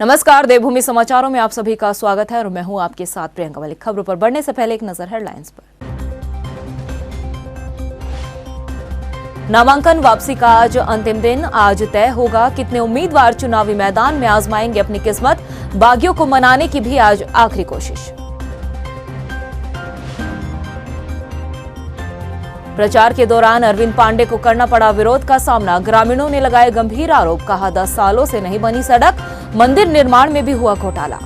नमस्कार, देवभूमि समाचारों में आप सभी का स्वागत है और मैं हूं आपके साथ प्रियंका मलिक। खबरों पर बढ़ने से पहले एक नजर हेडलाइंस पर। नामांकन वापसी का आज अंतिम दिन। आज तय होगा कितने उम्मीदवार चुनावी मैदान में आजमाएंगे अपनी किस्मत। बागियों को मनाने की भी आज आखिरी कोशिश। प्रचार के दौरान अरविंद पांडे को करना पड़ा विरोध का सामना। ग्रामीणों ने लगाए गंभीर आरोप, कहा 10 सालों से नहीं बनी सड़क, मंदिर निर्माण में भी हुआ घोटाला।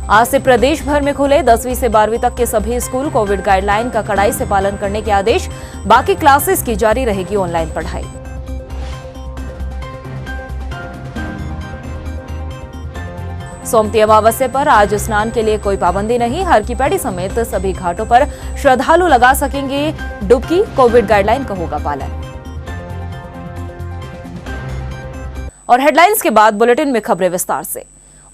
आज से प्रदेश भर में खुले 10वीं से 12वीं तक के सभी स्कूल। कोविड गाइडलाइन का कड़ाई से पालन करने के आदेश। बाकी क्लासेस की जारी रहेगी ऑनलाइन पढ़ाई। सोमती अमावस्या पर आज स्नान के लिए कोई पाबंदी नहीं। हर की पैड़ी समेत सभी घाटों पर श्रद्धालु लगा सकेंगे डुबकी। कोविड गाइडलाइन का होगा पालन। और हेडलाइंस के बाद बुलेटिन में खबरें विस्तार से।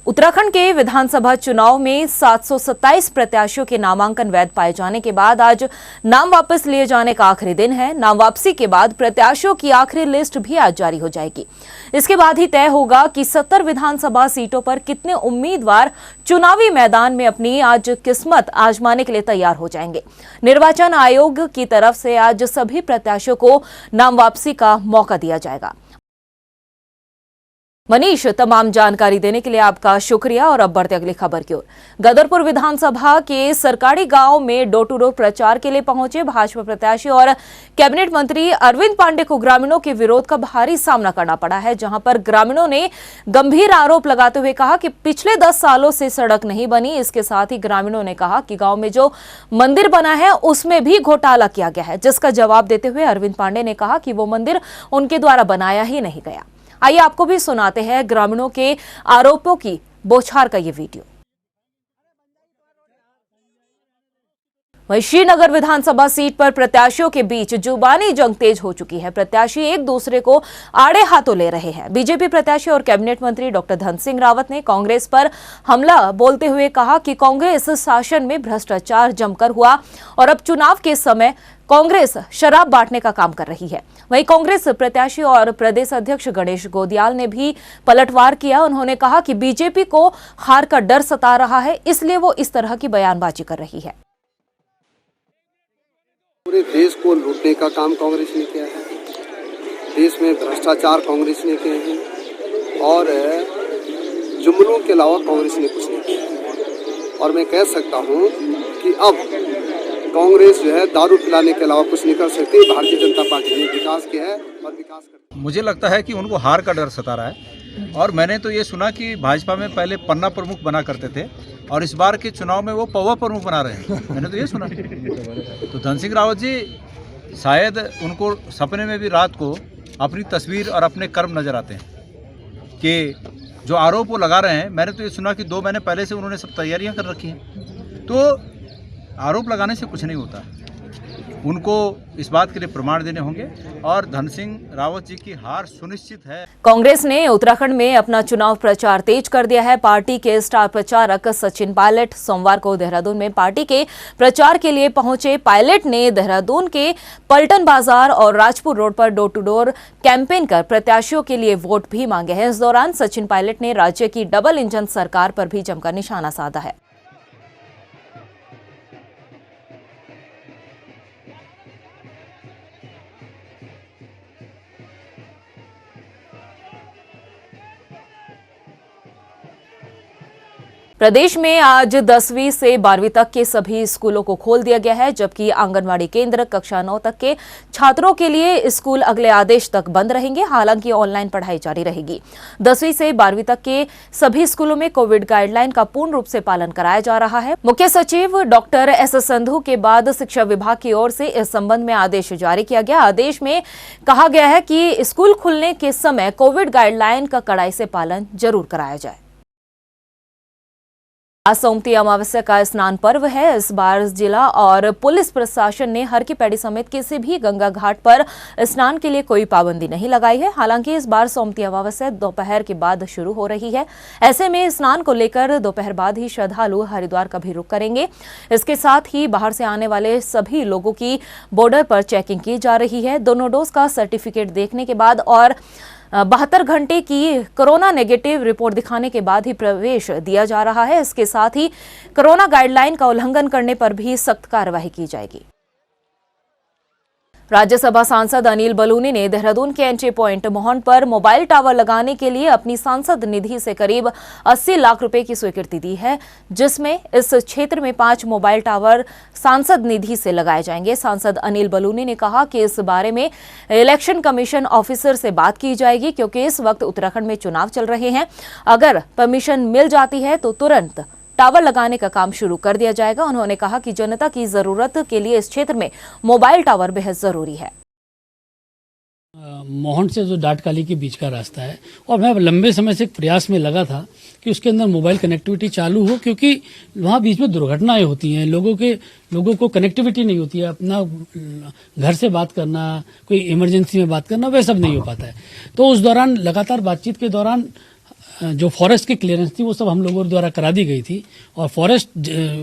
उत्तराखंड के विधानसभा चुनाव में 727 प्रत्याशियों के नामांकन वैध पाए जाने के बाद आज नाम वापस लिए जाने का आखिरी दिन है। नाम वापसी के बाद प्रत्याशियों की आखिरी लिस्ट भी आज जारी हो जाएगी। इसके बाद ही तय होगा कि 70 विधानसभा सीटों पर कितने उम्मीदवार चुनावी मैदान में अपनी आज किस्मत आजमाने के लिए तैयार हो जाएंगे। निर्वाचन आयोग की तरफ से आज सभी प्रत्याशियों को नाम वापसी का मौका दिया जाएगा। मनीष, तमाम जानकारी देने के लिए आपका शुक्रिया। और अब बढ़ते अगली खबर की ओर। गदरपुर विधानसभा के सरकारी गांव में डोर टू डोर प्रचार के लिए पहुंचे भाजपा प्रत्याशी और कैबिनेट मंत्री अरविंद पांडे को ग्रामीणों के विरोध का भारी सामना करना पड़ा है, जहां पर ग्रामीणों ने गंभीर आरोप लगाते हुए कहा कि पिछले 10 सालों से सड़क नहीं बनी। इसके साथ ही ग्रामीणों ने कहा कि गांव में जो मंदिर बना है उसमें भी घोटाला किया गया है, जिसका जवाब देते हुए अरविंद पांडे ने कहा कि वो मंदिर उनके द्वारा बनाया ही नहीं गया। आइए आपको भी सुनाते हैं ग्रामीणों के आरोपों की बौछार का ये वीडियो। वहीं श्रीनगर विधानसभा सीट पर प्रत्याशियों के बीच जुबानी जंग तेज हो चुकी है। प्रत्याशी एक दूसरे को आड़े हाथों ले रहे हैं। बीजेपी प्रत्याशी और कैबिनेट मंत्री डॉक्टर धन सिंह रावत ने कांग्रेस पर हमला बोलते हुए कहा कि कांग्रेस शासन में भ्रष्टाचार जमकर हुआ और अब चुनाव के समय कांग्रेस शराब बांटने का काम कर रही है। वहीं कांग्रेस प्रत्याशी और प्रदेश अध्यक्ष गणेश गोदियाल ने भी पलटवार किया। उन्होंने कहा कि बीजेपी को हार का डर सता रहा है, इसलिए वो इस तरह की बयानबाजी कर रही है। पूरे देश को लूटने का काम कांग्रेस ने किया है। देश में भ्रष्टाचार कांग्रेस ने किए हैं और जुमलों के अलावा कांग्रेस ने कुछ नहीं किया। और मैं कह सकता हूं कि अब कांग्रेस जो है दारू पिलाने के अलावा कुछ नहीं कर सकती। भारतीय जनता पार्टी ने विकास किया है और विकास कर। मुझे लगता है कि उनको हार का डर सता रहा है। और मैंने तो ये सुना कि भाजपा में पहले पन्ना प्रमुख बना करते थे और इस बार के चुनाव में वो पौवा प्रमुख बना रहे हैं। मैंने तो ये सुना। तो धन सिंह रावत जी शायद उनको सपने में भी रात को अपनी तस्वीर और अपने कर्म नजर आते हैं कि जो आरोप वो लगा रहे हैं। मैंने तो ये सुना कि 2 महीने पहले से उन्होंने सब तैयारियां कर रखी हैं। तो आरोप लगाने से कुछ नहीं होता। उनको इस बात के लिए प्रमाण देने होंगे और धन सिंह रावत जी की हार सुनिश्चित है। कांग्रेस ने उत्तराखंड में अपना चुनाव प्रचार तेज कर दिया है। पार्टी के स्टार प्रचारक सचिन पायलट सोमवार को देहरादून में पार्टी के प्रचार के लिए पहुंचे। पायलट ने देहरादून के पलटन बाजार और राजपुर रोड पर डोर टू डोर कैंपेन कर प्रत्याशियों के लिए वोट भी मांगे हैं। इस दौरान सचिन पायलट ने राज्य की डबल इंजन सरकार पर भी जमकर निशाना साधा है। प्रदेश में आज 10वीं से 12वीं तक के सभी स्कूलों को खोल दिया गया है, जबकि आंगनवाड़ी केंद्र कक्षा 9 तक के छात्रों के लिए स्कूल अगले आदेश तक बंद रहेंगे। हालांकि ऑनलाइन पढ़ाई जारी रहेगी। 10वीं से 12वीं तक के सभी स्कूलों में कोविड गाइडलाइन का पूर्ण रूप से पालन कराया जा रहा है। मुख्य सचिव डॉक्टर एस संधू के बाद शिक्षा विभाग की ओर से इस संबंध में आदेश जारी किया गया। आदेश में कहा गया है कि स्कूल खुलने के समय कोविड गाइडलाइन का कड़ाई से पालन जरूर कराया जाए। आज सोमती अमावस्या का स्नान पर्व है। इस बार जिला और पुलिस प्रशासन ने हर की पैड़ी समेत किसी भी गंगा घाट पर स्नान के लिए कोई पाबंदी नहीं लगाई है। हालांकि इस बार सोमती अमावस्या दोपहर के बाद शुरू हो रही है। ऐसे में स्नान को लेकर दोपहर बाद ही श्रद्धालु हरिद्वार का भी रुख करेंगे। इसके साथ ही बाहर से आने वाले सभी लोगों की बॉर्डर पर चेकिंग की जा रही है। दोनों डोज का सर्टिफिकेट देखने के बाद और 72 घंटे की कोरोना नेगेटिव रिपोर्ट दिखाने के बाद ही प्रवेश दिया जा रहा है। इसके साथ ही कोरोना गाइडलाइन का उल्लंघन करने पर भी सख्त कार्रवाई की जाएगी। राज्यसभा सांसद अनिल बलूनी ने देहरादून के एंट्री पॉइंट मोहन पर मोबाइल टावर लगाने के लिए अपनी सांसद निधि से करीब 80 लाख रुपए की स्वीकृति दी है, जिसमें इस क्षेत्र में 5 मोबाइल टावर सांसद निधि से लगाए जाएंगे। सांसद अनिल बलूनी ने कहा कि इस बारे में इलेक्शन कमीशन ऑफिसर से बात की जाएगी, क्योंकि इस वक्त उत्तराखंड में चुनाव चल रहे हैं। अगर परमिशन मिल जाती है तो तुरंत टावर लगाने का काम शुरू कर दिया जाएगा। उन्होंने कहा कि जनता की जरूरत के लिए इस क्षेत्र में मोबाइल टावर बेहद जरूरी है। मोहन से जो डाटकाली के बीच का रास्ता है, और मैं लंबे समय से एक प्रयास में लगा था कि उसके अंदर मोबाइल कनेक्टिविटी चालू हो, क्योंकि वहाँ बीच में दुर्घटनाएं होती हैं, लोगों को कनेक्टिविटी नहीं होती है, अपना घर से बात करना, कोई इमरजेंसी में बात करना, वह सब नहीं हो पाता है। तो उस दौरान लगातार बातचीत के दौरान जो फॉरेस्ट की क्लियरेंस थी वो सब हम लोगों द्वारा करा दी गई थी, और फॉरेस्ट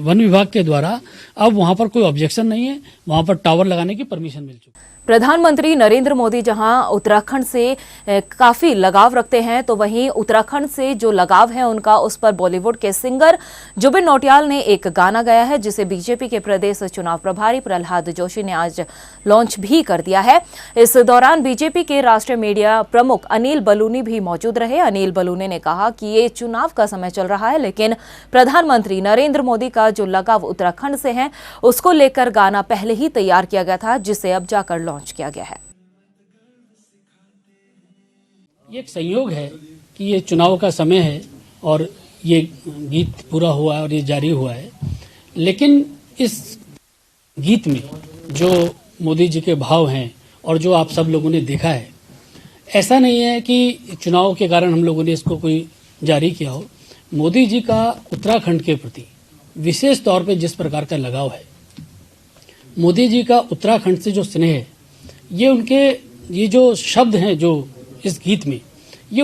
वन विभाग के द्वारा अब वहाँ पर कोई ऑब्जेक्शन नहीं है, वहाँ पर टावर लगाने की परमिशन मिल चुकी है। प्रधानमंत्री नरेंद्र मोदी जहां उत्तराखंड से काफी लगाव रखते हैं, तो वहीं उत्तराखंड से जो लगाव है उनका उस पर बॉलीवुड के सिंगर जुबिन नौटियाल ने एक गाना गाया है, जिसे बीजेपी के प्रदेश चुनाव प्रभारी प्रहलाद जोशी ने आज लॉन्च भी कर दिया है। इस दौरान बीजेपी के राष्ट्रीय मीडिया प्रमुख अनिल बलूनी भी मौजूद रहे। अनिल बलूनी ने कहा कि ये चुनाव का समय चल रहा है, लेकिन प्रधानमंत्री नरेंद्र मोदी का जो लगाव उत्तराखंड से है उसको लेकर गाना पहले ही तैयार किया गया था, जिसे अब जाकर लॉन्च किया गया है। ये एक संयोग है कि ये चुनाव का समय है और ये गीत पूरा हुआ और ये जारी हुआ है, लेकिन इस गीत में जो मोदी जी के भाव हैं और जो आप सब लोगों ने देखा है, ऐसा नहीं है कि चुनाव के कारण हम लोगों ने इसको कोई जारी किया हो। मोदी जी का उत्तराखंड के प्रति विशेष तौर पे जिस प्रकार का लगाव है, मोदी जी का उत्तराखंड से जो स्नेह है, ये जो शब्द हैं जो इस गीत में, ये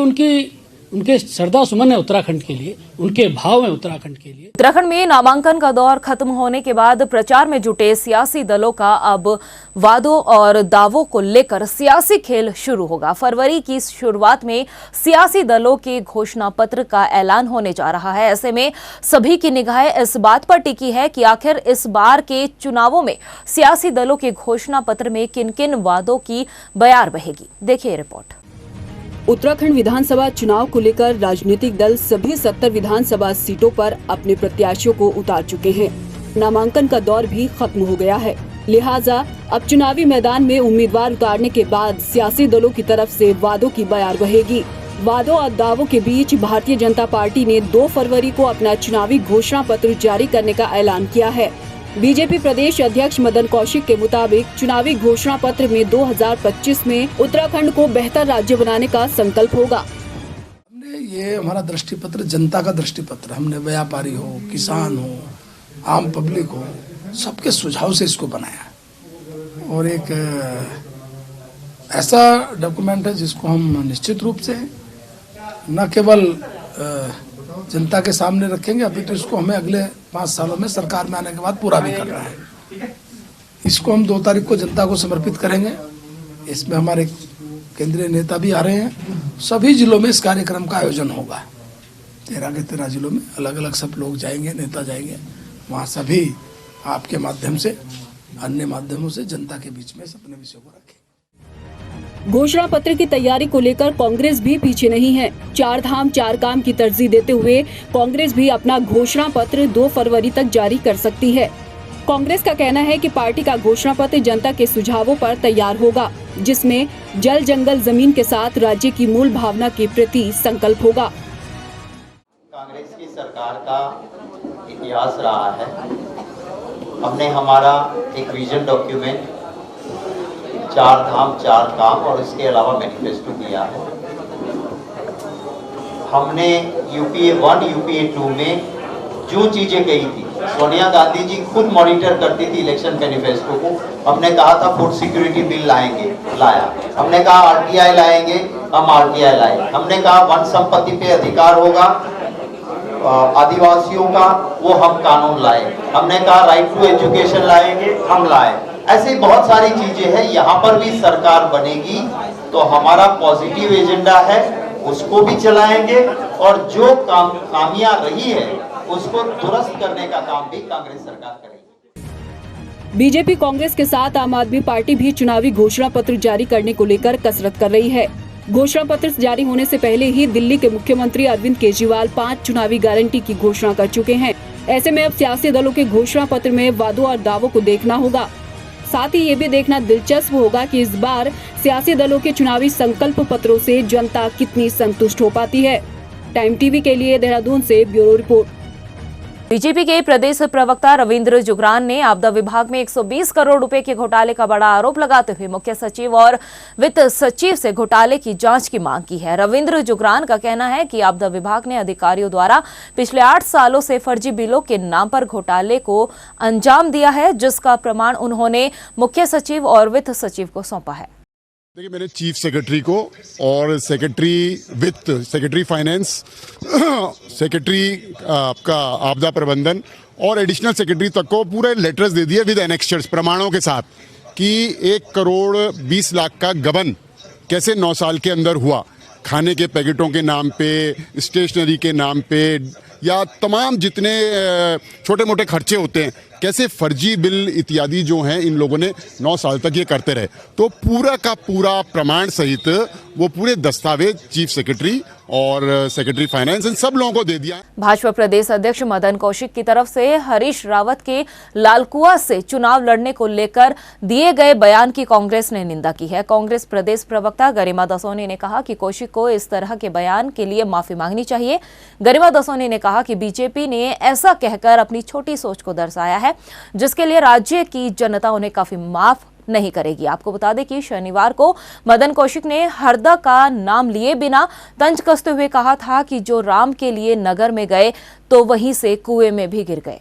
उनके श्रद्धा सुमन है उत्तराखंड के लिए, उनके भाव है उत्तराखंड के लिए। उत्तराखंड में नामांकन का दौर खत्म होने के बाद प्रचार में जुटे सियासी दलों का अब वादों और दावों को लेकर सियासी खेल शुरू होगा। फरवरी की शुरुआत में सियासी दलों के घोषणा पत्र का ऐलान होने जा रहा है। ऐसे में सभी की निगाहें इस बात पर टिकी है कि आखिर इस बार के चुनावों में सियासी दलों के घोषणा पत्र में किन किन वादों की बयार बहेगी। देखिए रिपोर्ट। उत्तराखंड विधानसभा चुनाव को लेकर राजनीतिक दल सभी 70 विधानसभा सीटों पर अपने प्रत्याशियों को उतार चुके हैं। नामांकन का दौर भी खत्म हो गया है, लिहाजा अब चुनावी मैदान में उम्मीदवार उतारने के बाद सियासी दलों की तरफ से वादों की बयार बहेगी। वादों और दावों के बीच भारतीय जनता पार्टी ने 2 फरवरी को अपना चुनावी घोषणा पत्र जारी करने का ऐलान किया है। बीजेपी प्रदेश अध्यक्ष मदन कौशिक के मुताबिक चुनावी घोषणा पत्र में 2025 में उत्तराखंड को बेहतर राज्य बनाने का संकल्प होगा। हमने ये हमारा दृष्टिपत्र जनता का दृष्टिपत्र, हमने व्यापारी हो, किसान हो, आम पब्लिक हो, सबके सुझाव से इसको बनाया, और एक ऐसा डॉक्यूमेंट है जिसको हम निश्चित रूप से न केवल जनता के सामने रखेंगे, अभी तो इसको हमें अगले 5 सालों में सरकार में आने के बाद पूरा भी करना है। इसको हम 2 तारीख को जनता को समर्पित करेंगे। इसमें हमारे केंद्रीय नेता भी आ रहे हैं। सभी जिलों में इस कार्यक्रम का आयोजन होगा। 13 के 13 जिलों में अलग अलग सब लोग जाएंगे, नेता जाएंगे, वहाँ सभी आपके माध्यम से, अन्य माध्यमों से जनता के बीच में अपने विषयों को रखें। घोषणा पत्र की तैयारी को लेकर कांग्रेस भी पीछे नहीं है। 4 धाम 4 काम की तरजीह देते हुए कांग्रेस भी अपना घोषणा पत्र 2 फरवरी तक जारी कर सकती है। कांग्रेस का कहना है कि पार्टी का घोषणा पत्र जनता के सुझावों पर तैयार होगा, जिसमें जल जंगल जमीन के साथ राज्य की मूल भावना के प्रति संकल्प होगा। कांग्रेस की सरकार का इतिहास रहा है। हमने हमारा एक विजन डॉक्यूमेंट 4 धाम 4 काम और इसके अलावा मैनिफेस्टो दिया है। हमने यूपीए 1 यूपीए 2 में जो चीजें कही थी, सोनिया गांधी जी खुद मॉनिटर करती थी इलेक्शन मैनिफेस्टो को। हमने कहा था फूड सिक्योरिटी बिल लाएंगे, लाया। हमने कहा आरटीआई लाएंगे, हम आरटीआई लाए। हमने कहा वन संपत्ति पे अधिकार होगा आदिवासियों का, वो हम कानून लाए। हमने कहा राइट टू एजुकेशन लाएंगे, हम लाए। ऐसी बहुत सारी चीजें हैं। यहाँ पर भी सरकार बनेगी तो हमारा पॉजिटिव एजेंडा है, उसको भी चलाएंगे और जो खामियां रही है उसको दुरुस्त करने का काम भी कांग्रेस सरकार करेगी। बीजेपी कांग्रेस के साथ आम आदमी पार्टी भी चुनावी घोषणा पत्र जारी करने को लेकर कसरत कर रही है। घोषणा पत्र जारी होने से पहले ही दिल्ली के मुख्यमंत्री अरविंद केजरीवाल 5 चुनावी गारंटी की घोषणा कर चुके हैं। ऐसे में अब सियासी दलों के घोषणा पत्र में वादों और दावों को देखना होगा। साथ ही ये भी देखना दिलचस्प होगा कि इस बार सियासी दलों के चुनावी संकल्प पत्रों से जनता कितनी संतुष्ट हो पाती है। टाइम टीवी के लिए देहरादून से ब्यूरो रिपोर्ट। बीजेपी के प्रदेश प्रवक्ता रविंद्र जुगरान ने आपदा विभाग में 120 करोड़ रुपए के घोटाले का बड़ा आरोप लगाते हुए मुख्य सचिव और वित्त सचिव से घोटाले की जांच की मांग की है। रविंद्र जुगरान का कहना है कि आपदा विभाग ने अधिकारियों द्वारा पिछले 8 सालों से फर्जी बिलों के नाम पर घोटाले को अंजाम दिया है, जिसका प्रमाण उन्होंने मुख्य सचिव और वित्त सचिव को सौंपा है। देखिए, मैंने चीफ सेक्रेटरी को और सेक्रेटरी वित्त, सेक्रेटरी फाइनेंस, सेक्रेटरी आपका आपदा प्रबंधन और एडिशनल सेक्रेटरी तक को पूरे लेटर्स दे दिए विद एनेक्स्चर्स, प्रमाणों के साथ कि 1 करोड़ 20 लाख का गबन कैसे 9 साल के अंदर हुआ, खाने के पैकेटों के नाम पे, स्टेशनरी के नाम पे, या तमाम जितने छोटे मोटे खर्चे होते हैं, कैसे फर्जी बिल इत्यादि जो हैं इन लोगों ने 9 साल तक ये करते रहे। तो पूरा का पूरा प्रमाण सहित वो पूरे दस्तावेज चीफ सेक्रेटरी और सेक्रेटरी फाइनेंस इन सब लोगों को दे दिया। भाजपा प्रदेश अध्यक्ष मदन कौशिक की तरफ से हरीश रावत के लालकुआं से चुनाव लड़ने को लेकर दिए गए बयान की कांग्रेस ने निंदा की है। कांग्रेस प्रदेश प्रवक्ता गरिमा दसोनी ने कहा कि कौशिक को इस तरह के बयान के लिए माफी मांगनी चाहिए। गरिमा दसोनी ने कहा कि बीजेपी ने ऐसा कहकर अपनी छोटी सोच को दर्शाया है, जिसके लिए राज्य की जनता उन्हें काफी माफ नहीं करेगी। आपको बता दें कि शनिवार को मदन कौशिक ने हरदा का नाम लिए बिना तंज कसते हुए कहा था कि जो राम के लिए नगर में गए तो वहीं से कुएं में भी गिर गए।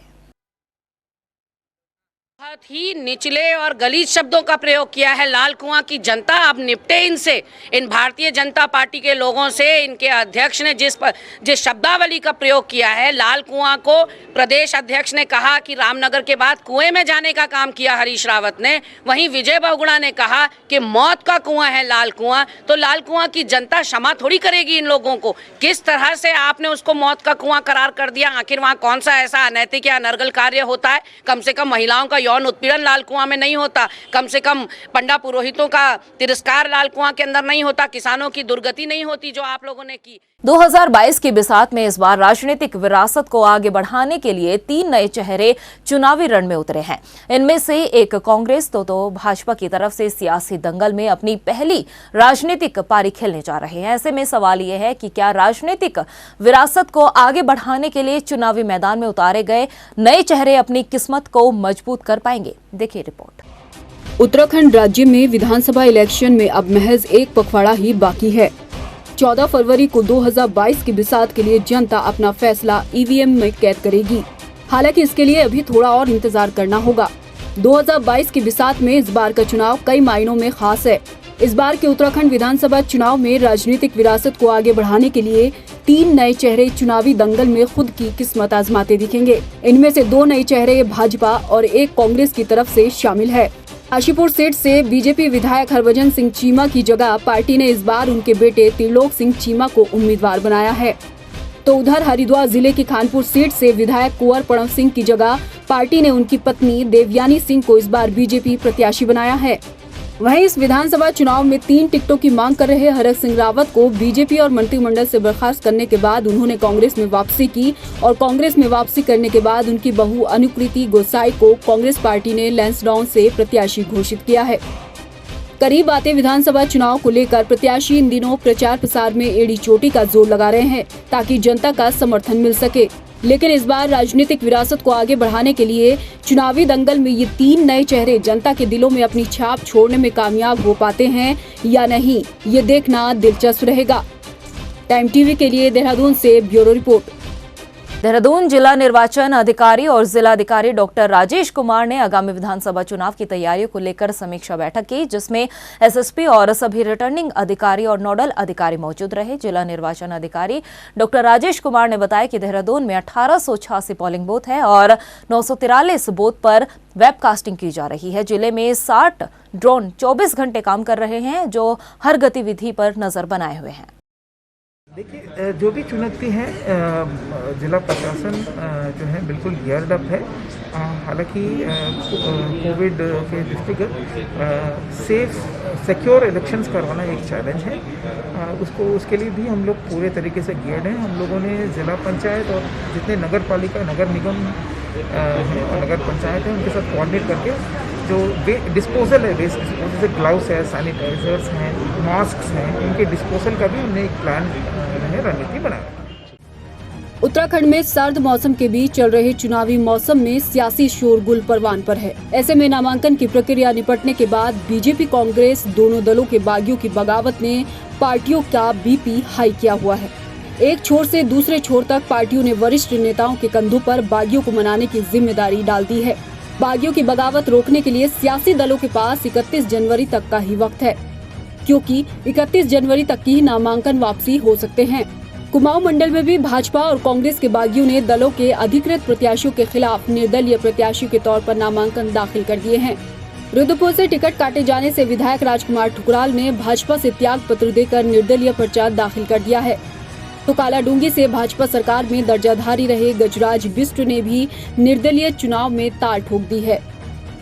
बहुत ही निचले और गलीज शब्दों का प्रयोग किया है। लाल कुआं की जनता अब निपटे इनसे। इन भारतीय जनता पार्टी के लोगों से इनके अध्यक्ष ने जिस शब्दावली का प्रयोग किया है, लाल कुआं को प्रदेश अध्यक्ष ने कहा कि रामनगर के बाद कुएं में जाने का काम किया हरीश रावत ने। वहीं विजय बहुगुणा ने कहा कि मौत का कुआं है लाल कुआं। तो लाल कुआं की जनता क्षमा थोड़ी करेगी इन लोगों को। किस तरह से आपने उसको मौत का कुआं करार कर दिया? आखिर वहां कौन सा ऐसा अनैतिक या अनर्गल कार्य होता है? कम से कम महिलाओं का यौन उत्पीड़न लाल कुआं में नहीं होता, कम से कम पंडा पुरोहितों का तिरस्कार लाल कुआं के अंदर नहीं होता, किसानों की दुर्गति नहीं होती जो आप लोगों ने की। 2022 की बिसात में इस बार राजनीतिक विरासत को आगे बढ़ाने के लिए 3 नए चेहरे चुनावी रण में उतरे हैं। इनमें से एक कांग्रेस तो भाजपा की तरफ से सियासी दंगल में अपनी पहली राजनीतिक पारी खेलने जा रहे हैं। ऐसे में सवाल यह है कि क्या राजनीतिक विरासत को आगे बढ़ाने के लिए चुनावी मैदान में उतारे गए नए चेहरे अपनी किस्मत को मजबूत कर पाएंगे? देखिए रिपोर्ट। उत्तराखंड राज्य में विधानसभा इलेक्शन में अब महज एक पखवाड़ा ही बाकी है। 14 फरवरी को 2022 की बिसात के लिए जनता अपना फैसला ईवीएम में कैद करेगी। हालांकि इसके लिए अभी थोड़ा और इंतजार करना होगा। 2022 की बिसात में इस बार का चुनाव कई मायनों में खास है। इस बार के उत्तराखंड विधानसभा चुनाव में राजनीतिक विरासत को आगे बढ़ाने के लिए 3 नए चेहरे चुनावी दंगल में खुद की किस्मत आजमाते दिखेंगे। इनमें से 2 नए चेहरे भाजपा और एक कांग्रेस की तरफ से शामिल है। काशीपुर सीट से बीजेपी विधायक हरभजन सिंह चीमा की जगह पार्टी ने इस बार उनके बेटे त्रिलोक सिंह चीमा को उम्मीदवार बनाया है। तो उधर हरिद्वार जिले की खानपुर सीट से विधायक कुंवर प्रणव सिंह की जगह पार्टी ने उनकी पत्नी देवयानी सिंह को इस बार बीजेपी प्रत्याशी बनाया है। वहीं इस विधानसभा चुनाव में 3 टिकटों की मांग कर रहे हरक सिंह रावत को बीजेपी और मंत्रिमंडल से बर्खास्त करने के बाद उन्होंने कांग्रेस में वापसी की और कांग्रेस में वापसी करने के बाद उनकी बहू अनुकृति गोसाई को कांग्रेस पार्टी ने लैंसडाउन से प्रत्याशी घोषित किया है। करीब आते विधानसभा चुनाव को लेकर प्रत्याशी इन दिनों प्रचार प्रसार में एड़ी चोटी का जोर लगा रहे हैं ताकि जनता का समर्थन मिल सके। लेकिन इस बार राजनीतिक विरासत को आगे बढ़ाने के लिए चुनावी दंगल में ये 3 नए चेहरे जनता के दिलों में अपनी छाप छोड़ने में कामयाब हो पाते हैं या नहीं, ये देखना दिलचस्प रहेगा। टाइम टीवी के लिए देहरादून से ब्यूरो रिपोर्ट। देहरादून जिला निर्वाचन अधिकारी और जिलाधिकारी डॉक्टर राजेश कुमार ने आगामी विधानसभा चुनाव की तैयारियों को लेकर समीक्षा बैठक की, जिसमें एसएसपी और सभी रिटर्निंग अधिकारी और नोडल अधिकारी मौजूद रहे। जिला निर्वाचन अधिकारी डॉक्टर राजेश कुमार ने बताया कि देहरादून में 1886 पोलिंग बूथ है और 943 बूथ पर वेबकास्टिंग की जा रही है। जिले में 60 ड्रोन 24 घंटे काम कर रहे हैं, जो हर गतिविधि पर नजर बनाए हुए हैं। देखिए, जो भी चुनौती है, जिला प्रशासन जो है बिल्कुल गियर्ड अप है। हालांकि कोविड के दृष्टिगत सेफ सिक्योर इलेक्शंस करवाना एक चैलेंज है। उसके लिए भी हम लोग पूरे तरीके से गियर्ड हैं। हम लोगों ने जिला पंचायत और जितने नगर पालिका, नगर निगम हैं और नगर पंचायत है, उनके साथ कोऑर्डिनेट करके जो डिस्पोजल है, वेस्ट डिस्पोजल, जैसे ग्लव्स है, सैनिटाइजर्स हैं, मास्क हैं, उनके डिस्पोजल का भी हमने एक प्लान, रणनीति बनाया। उत्तराखंड में सर्द मौसम के बीच चल रहे चुनावी मौसम में सियासी शोरगुल परवान पर है। ऐसे में नामांकन की प्रक्रिया निपटने के बाद बीजेपी कांग्रेस दोनों दलों के बागियों की बगावत ने पार्टियों का बीपी हाई किया हुआ है। एक छोर से दूसरे छोर तक पार्टियों ने वरिष्ठ नेताओं के कंधों पर बागियों को मनाने की जिम्मेदारी डाल दी है। बागियों की बगावत रोकने के लिए सियासी दलों के पास 31 जनवरी तक का ही वक्त है, क्योंकि 31 जनवरी तक की नामांकन वापसी हो सकते हैं। कुमाऊं मंडल में भी भाजपा और कांग्रेस के बागियों ने दलों के अधिकृत प्रत्याशियों के खिलाफ निर्दलीय प्रत्याशियों के तौर पर नामांकन दाखिल कर दिए हैं। रुद्रपुर से टिकट काटे जाने से विधायक राजकुमार ठुकराल ने भाजपा से त्याग पत्र देकर निर्दलीय पर्चा दाखिल कर दिया है। तो कालाडूंगी से भाजपा सरकार में दर्जाधारी रहे गजराज बिष्ट ने भी निर्दलीय चुनाव में ताल ठोक दी है।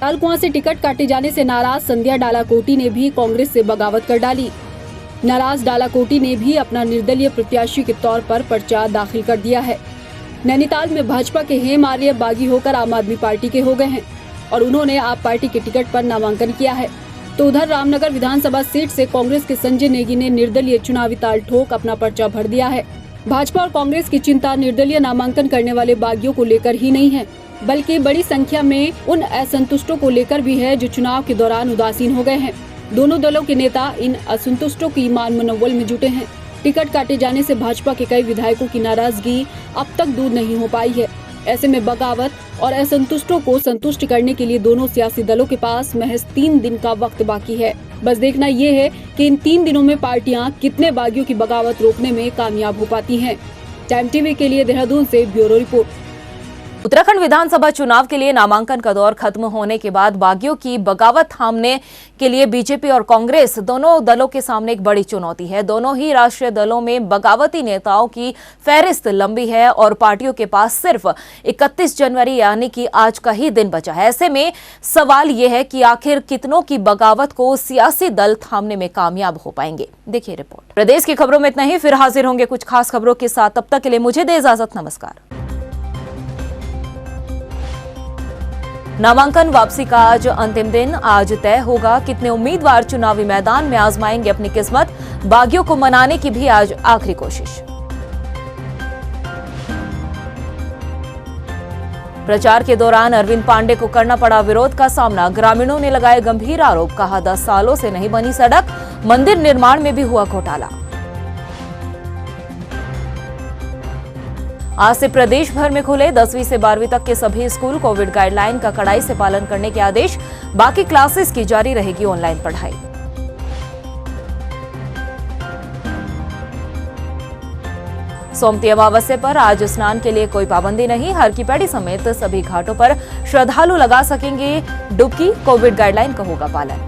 लालकुआं से टिकट काटे जाने से नाराज संध्या डालाकोटी ने भी कांग्रेस से बगावत कर डाली। नाराज डालाकोटी ने भी अपना निर्दलीय प्रत्याशी के तौर पर पर्चा दाखिल कर दिया है। नैनीताल में भाजपा के हेम आर्य बागी होकर आम आदमी पार्टी के हो गए हैं और उन्होंने आप पार्टी के टिकट पर नामांकन किया है। तो उधर रामनगर विधानसभा सीट से कांग्रेस के संजय नेगी ने निर्दलीय चुनावी ताल ठोक अपना पर्चा भर दिया है। भाजपा और कांग्रेस की चिंता निर्दलीय नामांकन करने वाले बागियों को लेकर ही नहीं है, बल्कि बड़ी संख्या में उन असंतुष्टों को लेकर भी है जो चुनाव के दौरान उदासीन हो गए हैं। दोनों दलों के नेता इन असंतुष्टों की मान मनोबल में जुटे हैं। टिकट काटे जाने से भाजपा के कई विधायकों की नाराजगी अब तक दूर नहीं हो पाई है। ऐसे में बगावत और असंतुष्टों को संतुष्ट करने के लिए दोनों सियासी दलों के पास महज 3 दिन का वक्त बाकी है। बस देखना ये है कि इन 3 दिनों में पार्टियां कितने बागियों की बगावत रोकने में कामयाब हो पाती हैं। टाइम टीवी के लिए देहरादून से ब्यूरो रिपोर्ट। उत्तराखंड विधानसभा चुनाव के लिए नामांकन का दौर खत्म होने के बाद बागियों की बगावत थामने के लिए बीजेपी और कांग्रेस दोनों दलों के सामने एक बड़ी चुनौती है। दोनों ही राष्ट्रीय दलों में बगावती नेताओं की फहरिस्त लंबी है और पार्टियों के पास सिर्फ 31 जनवरी यानी कि आज का ही दिन बचा है। ऐसे में सवाल यह है कि आखिर कितनों की बगावत को सियासी दल थामने में कामयाब हो पाएंगे। देखिए रिपोर्ट। प्रदेश की खबरों में इतना ही, फिर हाजिर होंगे कुछ खास खबरों के साथ। तब तक के लिए मुझे दे इजाजत। नमस्कार। नामांकन वापसी का आज अंतिम दिन। आज तय होगा कितने उम्मीदवार चुनावी मैदान में आजमाएंगे अपनी किस्मत। बागियों को मनाने की भी आज आखिरी कोशिश। प्रचार के दौरान अरविंद पांडे को करना पड़ा विरोध का सामना। ग्रामीणों ने लगाए गंभीर आरोप, कहा 10 सालों से नहीं बनी सड़क, मंदिर निर्माण में भी हुआ घोटाला। आज से प्रदेश भर में खुले 10वीं से 12वीं तक के सभी स्कूल। कोविड गाइडलाइन का कड़ाई से पालन करने के आदेश। बाकी क्लासेस की जारी रहेगी ऑनलाइन पढ़ाई। सोमती अमावस्या पर आज स्नान के लिए कोई पाबंदी नहीं। हर की पैड़ी समेत सभी घाटों पर श्रद्धालु लगा सकेंगे डुबकी। कोविड गाइडलाइन का होगा पालन।